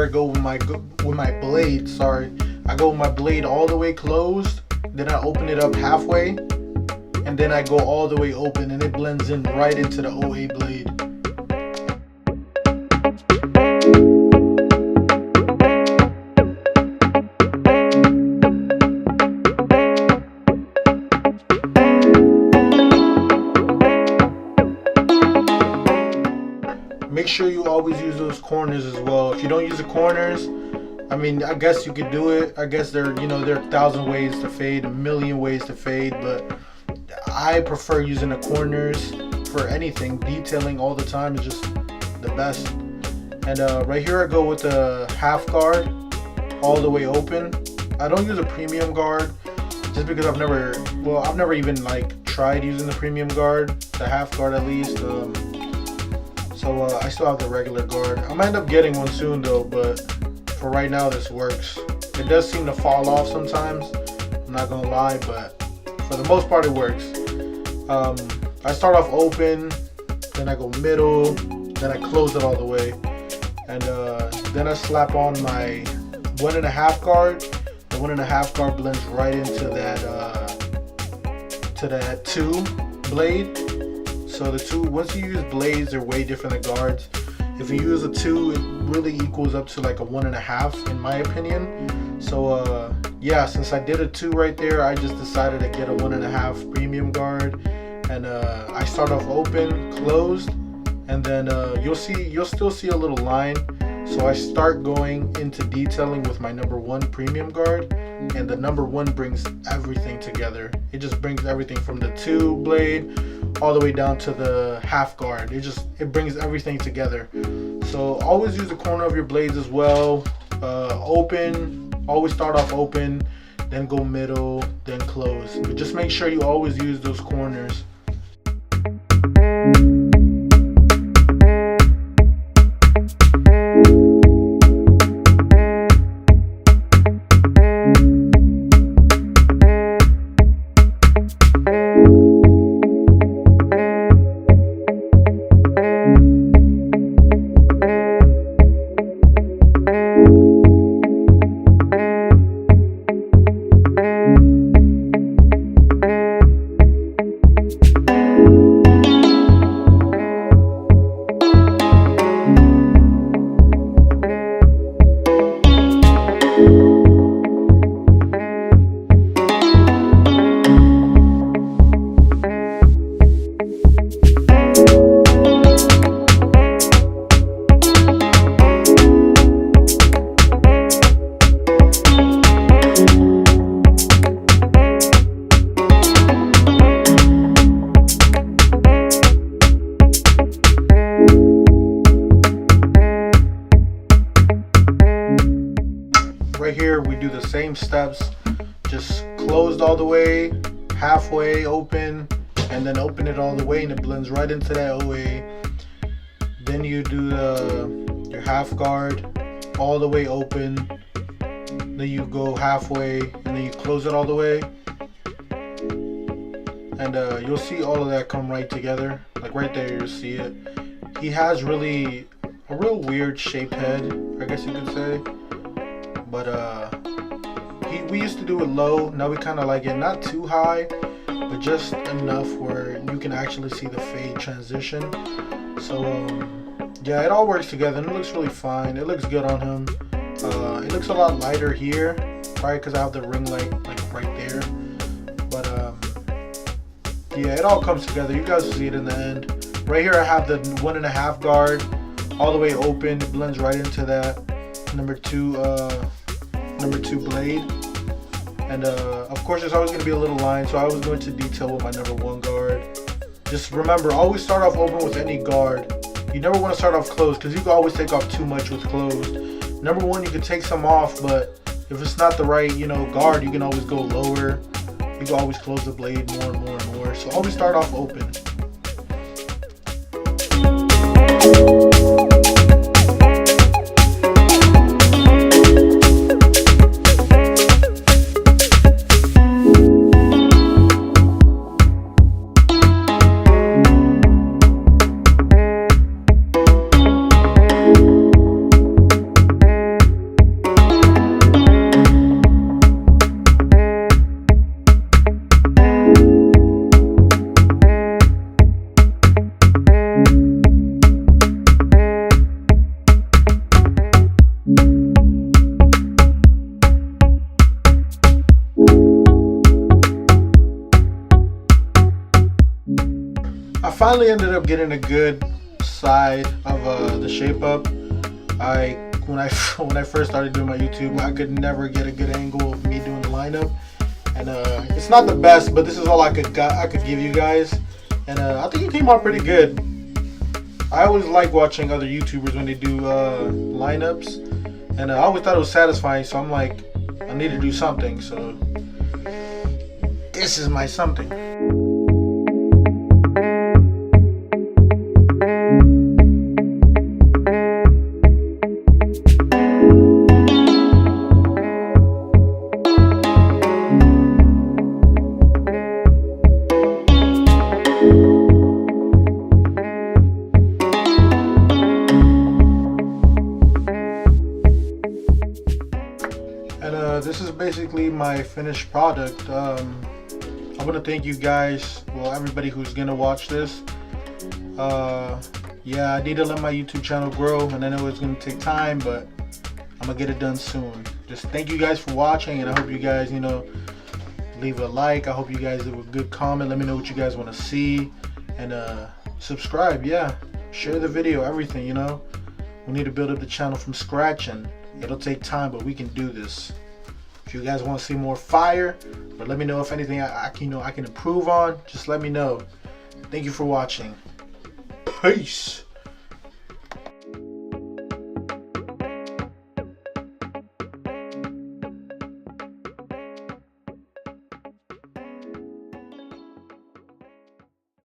here I go with my blade. Sorry, I go with my blade all the way closed. Then I open it up halfway, and then I go all the way open, and it blends in right into the OA blade. Make sure you always use those corners as well. If you don't use the corners, I mean, I guess you could do it. I guess there are 1,000 ways to fade, a million ways to fade, but I prefer using the corners for anything. Detailing all the time is just the best. And right here I go with the half guard all the way open. I don't use a premium guard just because I've never even like tried using the premium guard, the half guard at least. So I still have the regular guard. I might end up getting one soon though, but for right now this works. It does seem to fall off sometimes, I'm not gonna lie, but for the most part it works. I start off open, then I go middle, then I close it all the way, and then I slap on my 1.5 guard. The 1.5 guard blends right into that 2 blade. So the 2, once you use blades, they're way different than guards. If you use a 2, it really equals up to like a 1.5 in my opinion. So yeah, since I did a 2 right there, I just decided to get a 1.5 premium guard, and I start off open, closed, and then you'll still see a little line. So I start going into detailing with my number 1 premium guard, and the number 1 brings everything together. It just brings everything from the 2 blade all the way down to the half guard. It brings everything together. So always use the corner of your blades as well. Open, always start off open, then go middle, then close. But just make sure you always use those corners. Right here we do the same steps, just closed all the way, halfway open, and then open it all the way, and it blends right into that OA. Then you do your half guard all the way open, then you go halfway, and then you close it all the way, and you'll see all of that come right together. Like right there, you'll see it. He has a real weird shaped head, I guess you could say. But we used to do it low. Now we kind of like it not too high, but just enough where you can actually see the fade transition. So yeah, it all works together and it looks really fine. It looks good on him. It looks a lot lighter here, probably because I have the ring light like right there. But yeah, it all comes together. You guys will see it in the end. Right here I have the 1.5 guard all the way open. It blends right into that number 2 blade, and of course there's always going to be a little line, so I was going to detail with my number 1 guard. Just remember, always start off open with any guard. You never want to start off closed because you can always take off too much with closed. Number 1, you can take some off, but if it's not the right guard, you can always go lower. You can always close the blade more and more and more. So always start off open. I finally ended up getting a good side of the shape up. When I first started doing my YouTube, I could never get a good angle of me doing the lineup, and it's not the best, but this is all I could give you guys, and I think it came out pretty good. I always like watching other YouTubers when they do lineups, and I always thought it was satisfying. So I'm like, I need to do something. So this is my something. And this is basically my finished product. I want to thank you guys, well, everybody who's gonna watch this. Yeah, I need to let my YouTube channel grow, and I know it's gonna take time, but I'm gonna get it done soon. Just thank you guys for watching, and I hope you guys, leave a like. I hope you guys leave a good comment. Let me know what you guys want to see, and subscribe. Yeah, share the video, everything. We need to build up the channel from scratch, and it'll take time, but we can do this. If you guys want to see more fire, or let me know if anything I can improve on, just let me know. Thank you for watching. Peace.